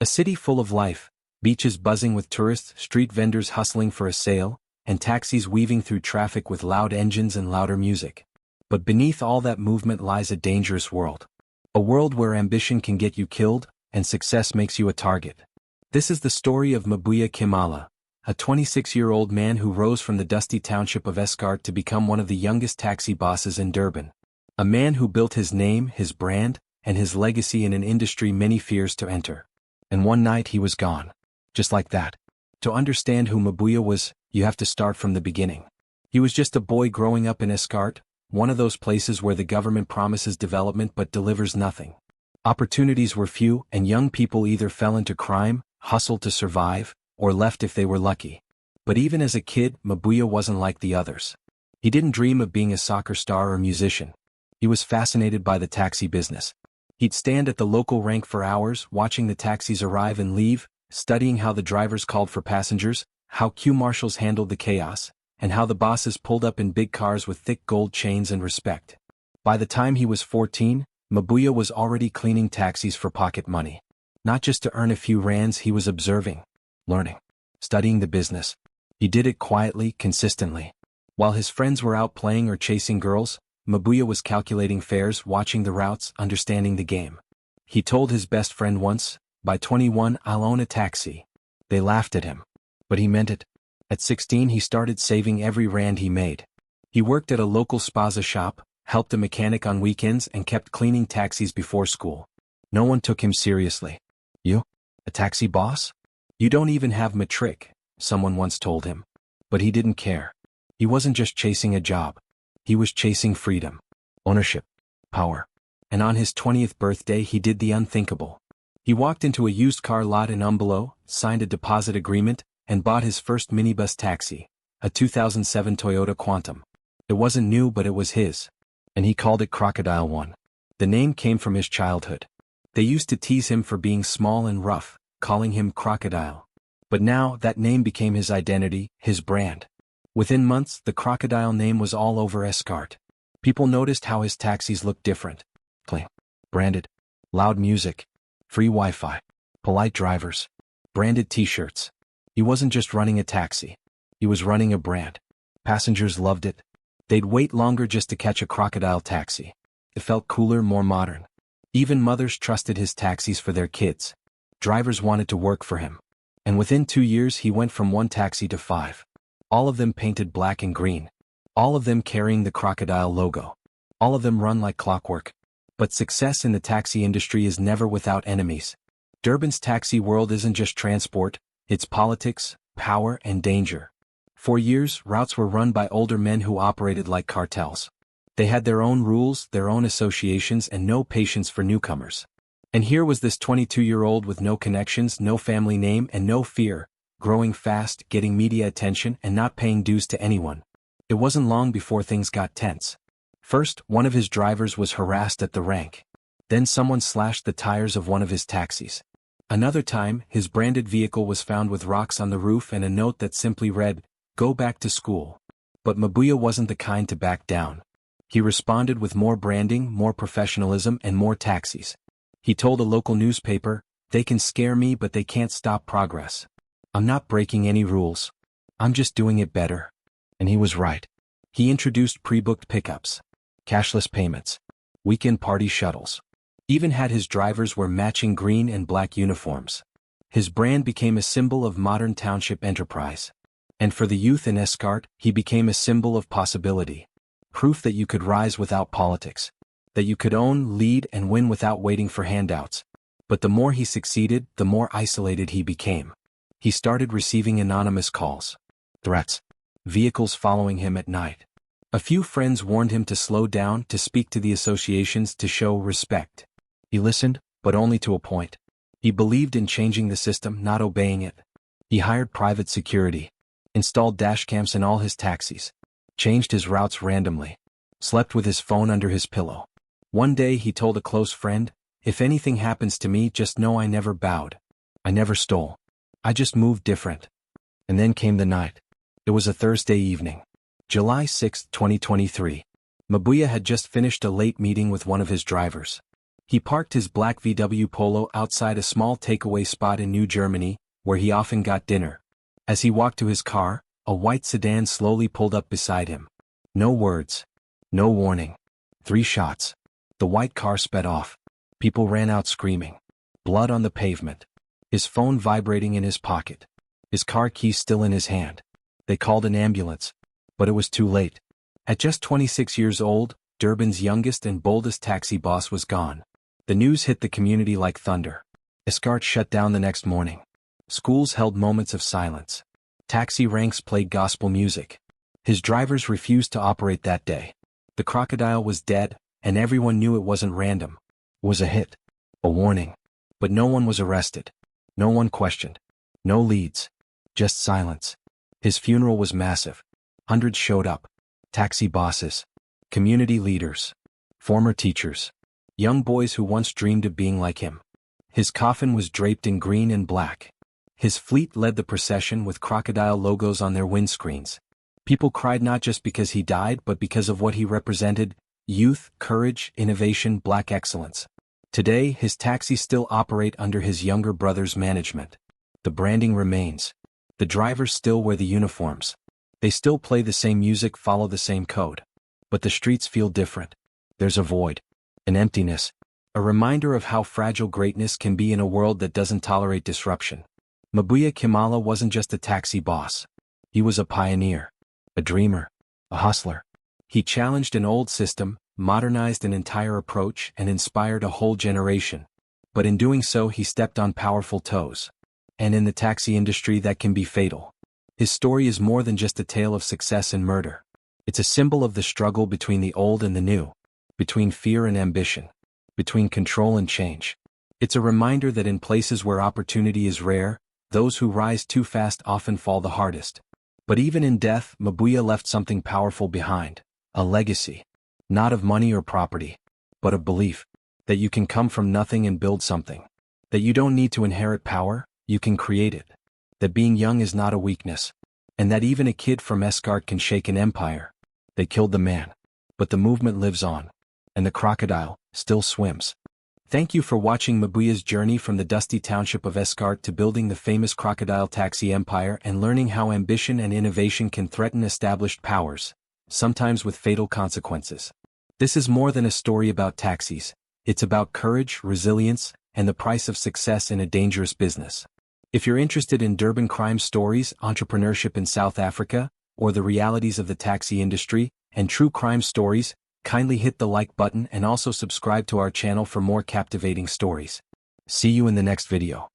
A city full of life, beaches buzzing with tourists, street vendors hustling for a sale, and taxis weaving through traffic with loud engines and louder music. But beneath all that movement lies a dangerous world. A world where ambition can get you killed, and success makes you a target. This is the story of Mabuya Kimala, a 26-year-old man who rose from the dusty township of Escart to become one of the youngest taxi bosses in Durban. A man who built his name, his brand, and his legacy in an industry many fears to enter. And one night he was gone. Just like that. To understand who Mabuya was, you have to start from the beginning. He was just a boy growing up in Escart, one of those places where the government promises development but delivers nothing. Opportunities were few, and young people either fell into crime, hustled to survive, or left if they were lucky. But even as a kid, Mabuya wasn't like the others. He didn't dream of being a soccer star or musician. He was fascinated by the taxi business. He'd stand at the local rank for hours, watching the taxis arrive and leave, studying how the drivers called for passengers, how queue marshals handled the chaos, and how the bosses pulled up in big cars with thick gold chains and respect. By the time he was 14, Mabuya was already cleaning taxis for pocket money. Not just to earn a few rands, he was observing, learning, studying the business. He did it quietly, consistently. While his friends were out playing or chasing girls, Mabuya was calculating fares, watching the routes, understanding the game. He told his best friend once, "By 21, I'll own a taxi." They laughed at him. But he meant it. At 16 he started saving every rand he made. He worked at a local spaza shop, helped a mechanic on weekends, and kept cleaning taxis before school. No one took him seriously. "You? A taxi boss? You don't even have matric," someone once told him. But he didn't care. He wasn't just chasing a job. He was chasing freedom, ownership, power. And on his 20th birthday he did the unthinkable. He walked into a used car lot in Umbolo, signed a deposit agreement, and bought his first minibus taxi, a 2007 Toyota Quantum. It wasn't new, but it was his. And he called it Crocodile 1. The name came from his childhood. They used to tease him for being small and rough, calling him Crocodile. But now that name became his identity, his brand. Within months, the Crocodile name was all over Escart. People noticed how his taxis looked different. Clean, branded, loud music, free Wi-Fi, polite drivers, branded t-shirts. He wasn't just running a taxi. He was running a brand. Passengers loved it. They'd wait longer just to catch a Crocodile taxi. It felt cooler, more modern. Even mothers trusted his taxis for their kids. Drivers wanted to work for him. And within 2 years he went from 1 taxi to 5. All of them painted black and green. All of them carrying the Crocodile logo. All of them run like clockwork. But success in the taxi industry is never without enemies. Durban's taxi world isn't just transport, it's politics, power, and danger. For years, routes were run by older men who operated like cartels. They had their own rules, their own associations, and no patience for newcomers. And here was this 22-year-old with no connections, no family name, and no fear, growing fast, getting media attention, and not paying dues to anyone. It wasn't long before things got tense. First, one of his drivers was harassed at the rank. Then someone slashed the tires of one of his taxis. Another time, his branded vehicle was found with rocks on the roof and a note that simply read, "Go back to school." But Mabuya wasn't the kind to back down. He responded with more branding, more professionalism, and more taxis. He told a local newspaper, "They can scare me, but they can't stop progress. I'm not breaking any rules. I'm just doing it better." And he was right. He introduced pre-booked pickups, cashless payments, weekend party shuttles. Even had his drivers wear matching green and black uniforms. His brand became a symbol of modern township enterprise. And for the youth in Escart, he became a symbol of possibility. Proof that you could rise without politics. That you could own, lead, and win without waiting for handouts. But the more he succeeded, the more isolated he became. He started receiving anonymous calls, threats, vehicles following him at night. A few friends warned him to slow down, to speak to the associations, to show respect. He listened, but only to a point. He believed in changing the system, not obeying it. He hired private security, installed dashcams in all his taxis, changed his routes randomly, slept with his phone under his pillow. One day he told a close friend, "If anything happens to me, just know I never bowed. I never stole. I just moved different." And then came the night. It was a Thursday evening, July 6, 2023. Mabuya had just finished a late meeting with one of his drivers. He parked his black VW Polo outside a small takeaway spot in New Germany, where he often got dinner. As he walked to his car, a white sedan slowly pulled up beside him. No words. No warning. 3 shots. The white car sped off. People ran out screaming. Blood on the pavement. His phone vibrating in his pocket. His car keys still in his hand. They called an ambulance. But it was too late. At just 26 years old, Durban's youngest and boldest taxi boss was gone. The news hit the community like thunder. Escart shut down the next morning. Schools held moments of silence. Taxi ranks played gospel music. His drivers refused to operate that day. The Crocodile was dead, and everyone knew it wasn't random. It was a hit. A warning. But no one was arrested. No one questioned. No leads. Just silence. His funeral was massive. Hundreds showed up. Taxi bosses. Community leaders. Former teachers. Young boys who once dreamed of being like him. His coffin was draped in green and black. His fleet led the procession with crocodile logos on their windscreens. People cried not just because he died but because of what he represented: youth, courage, innovation, black excellence. Today, his taxis still operate under his younger brother's management. The branding remains. The drivers still wear the uniforms. They still play the same music, follow the same code. But the streets feel different. There's a void. An emptiness. A reminder of how fragile greatness can be in a world that doesn't tolerate disruption. Mabuya Kimala wasn't just a taxi boss. He was a pioneer. A dreamer. A hustler. He challenged an old system, modernized an entire approach, and inspired a whole generation. But in doing so, he stepped on powerful toes. And in the taxi industry, that can be fatal. His story is more than just a tale of success and murder. It's a symbol of the struggle between the old and the new. Between fear and ambition. Between control and change. It's a reminder that in places where opportunity is rare, those who rise too fast often fall the hardest. But even in death, Mabuya left something powerful behind. A legacy. Not of money or property, but of belief. That you can come from nothing and build something. That you don't need to inherit power, you can create it. That being young is not a weakness. And that even a kid from Escart can shake an empire. They killed the man. But the movement lives on. And the crocodile still swims. Thank you for watching Mabuya's journey from the dusty township of Escart to building the famous Crocodile Taxi Empire and learning how ambition and innovation can threaten established powers, sometimes with fatal consequences. This is more than a story about taxis. It's about courage, resilience, and the price of success in a dangerous business. If you're interested in Durban crime stories, entrepreneurship in South Africa, or the realities of the taxi industry, and true crime stories, kindly hit the like button and also subscribe to our channel for more captivating stories. See you in the next video.